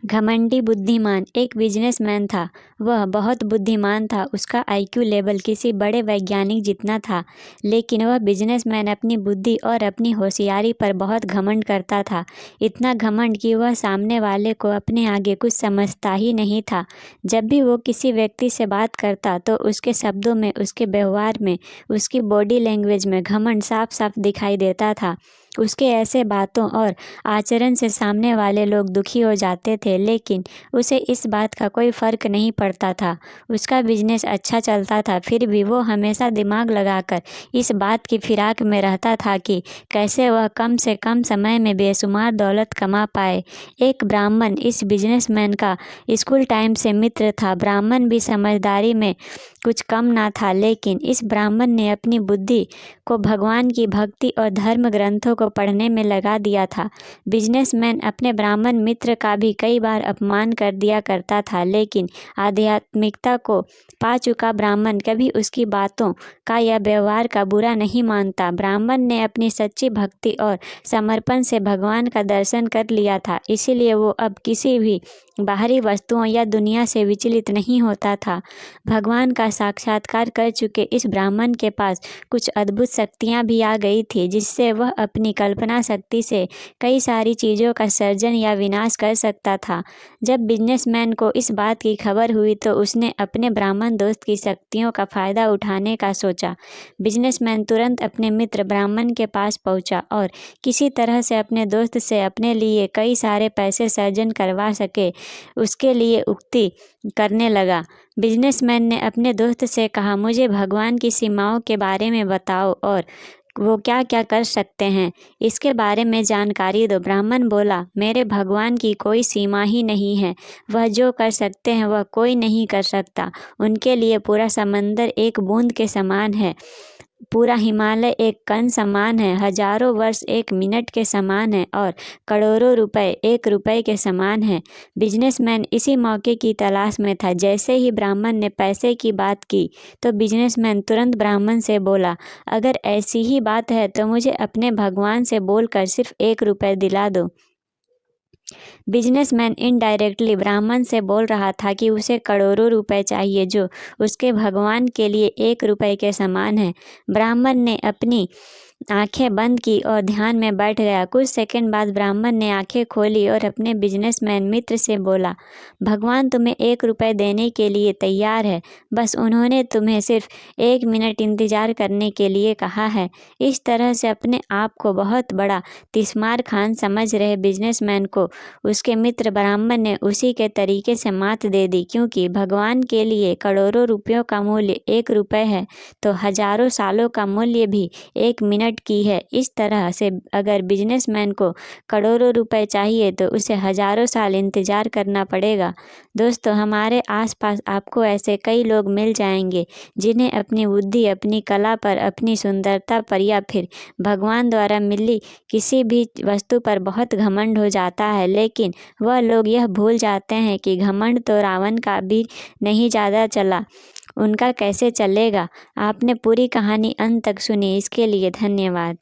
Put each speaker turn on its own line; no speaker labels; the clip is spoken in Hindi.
घमंडी बुद्धिमान एक बिजनेसमैन था। वह बहुत बुद्धिमान था। उसका आईक्यू लेवल किसी बड़े वैज्ञानिक जितना था, लेकिन वह बिजनेसमैन अपनी बुद्धि और अपनी होशियारी पर बहुत घमंड करता था। इतना घमंड कि वह सामने वाले को अपने आगे कुछ समझता ही नहीं था। जब भी वो किसी व्यक्ति से बात करता तो उसके शब्दों में, उसके व्यवहार में, उसकी बॉडी लैंग्वेज में घमंड साफ साफ दिखाई देता था। उसके ऐसे बातों और आचरण से सामने वाले लोग दुखी हो जाते थे, लेकिन उसे इस बात का कोई फ़र्क नहीं पड़ता था। उसका बिजनेस अच्छा चलता था, फिर भी वो हमेशा दिमाग लगाकर इस बात की फिराक में रहता था कि कैसे वह कम से कम समय में बेशुमार दौलत कमा पाए। एक ब्राह्मण इस बिजनेसमैन का स्कूल टाइम से मित्र था। ब्राह्मण भी समझदारी में कुछ कम ना था, लेकिन इस ब्राह्मण ने अपनी बुद्धि को भगवान की भक्ति और धर्म ग्रंथों को पढ़ने में लगा दिया था। बिजनेसमैन अपने ब्राह्मण मित्र का भी कई बार अपमान कर दिया करता था, लेकिन आध्यात्मिकता को पा चुका ब्राह्मण कभी उसकी बातों का या व्यवहार का बुरा नहीं मानता। ब्राह्मण ने अपनी सच्ची भक्ति और समर्पण से भगवान का दर्शन कर लिया था, इसीलिए वो अब किसी भी बाहरी वस्तुओं या दुनिया से विचलित नहीं होता था। भगवान का साक्षात्कार कर चुके इस ब्राह्मण के पास कुछ अद्भुत शक्तियाँ भी आ गई थी, जिससे वह अपनी कल्पना शक्ति से कई सारी चीज़ों का सर्जन या विनाश कर सकता था। जब बिजनेसमैन को इस बात की खबर हुई तो उसने अपने ब्राह्मण दोस्त की शक्तियों का फ़ायदा उठाने का सोचा। बिजनेसमैन तुरंत अपने मित्र ब्राह्मण के पास पहुंचा और किसी तरह से अपने दोस्त से अपने लिए कई सारे पैसे सर्जन करवा सके, उसके लिए उक्ति करने लगा। बिजनेसमैन ने अपने दोस्त से कहा, मुझे भगवान की सीमाओं के बारे में बताओ और वो क्या क्या कर सकते हैं, इसके बारे में जानकारी दो। ब्राह्मण बोला, मेरे भगवान की कोई सीमा ही नहीं है। वह जो कर सकते हैं वह कोई नहीं कर सकता। उनके लिए पूरा समंदर एक बूंद के समान है, पूरा हिमालय एक कण समान है, हजारों वर्ष एक मिनट के समान है और करोड़ों रुपए एक रुपए के समान है। बिजनेसमैन इसी मौके की तलाश में था। जैसे ही ब्राह्मण ने पैसे की बात की तो बिजनेसमैन तुरंत ब्राह्मण से बोला, अगर ऐसी ही बात है तो मुझे अपने भगवान से बोलकर सिर्फ 1 रुपए दिला दो। बिजनेसमैन इनडायरेक्टली ब्राह्मण से बोल रहा था कि उसे करोड़ों रुपए चाहिए, जो उसके भगवान के लिए 1 रुपए के समान है। ब्राह्मण ने अपनी आंखें बंद की और ध्यान में बैठ गया। कुछ सेकंड बाद ब्राह्मण ने आंखें खोली और अपने बिजनेसमैन मित्र से बोला, भगवान तुम्हें 1 रुपए देने के लिए तैयार है, बस उन्होंने तुम्हें सिर्फ 1 मिनट इंतजार करने के लिए कहा है। इस तरह से अपने आप को बहुत बड़ा तिस्मार खान समझ रहे बिजनेसमैन को उसके मित्र ब्राह्मण ने उसी के तरीके से मात दे दी, क्योंकि भगवान के लिए करोड़ों रुपयों का मूल्य 1 रुपए है तो हजारों सालों का मूल्य भी 1 मिनट की है। इस तरह से अगर बिजनेसमैन को करोड़ों रुपए चाहिए तो उसे हजारों साल इंतजार करना पड़ेगा। दोस्तों, हमारे आसपास आपको ऐसे कई लोग मिल जाएंगे जिन्हें अपनी बुद्धि, अपनी कला पर, अपनी सुंदरता पर या फिर भगवान द्वारा मिली किसी भी वस्तु पर बहुत घमंड हो जाता है, लेकिन वह लोग यह भूल जाते हैं कि घमंड तो रावण का भी नहीं ज़्यादा चला, उनका कैसे चलेगा। आपने पूरी कहानी अंत तक सुनी, इसके लिए धन्यवाद।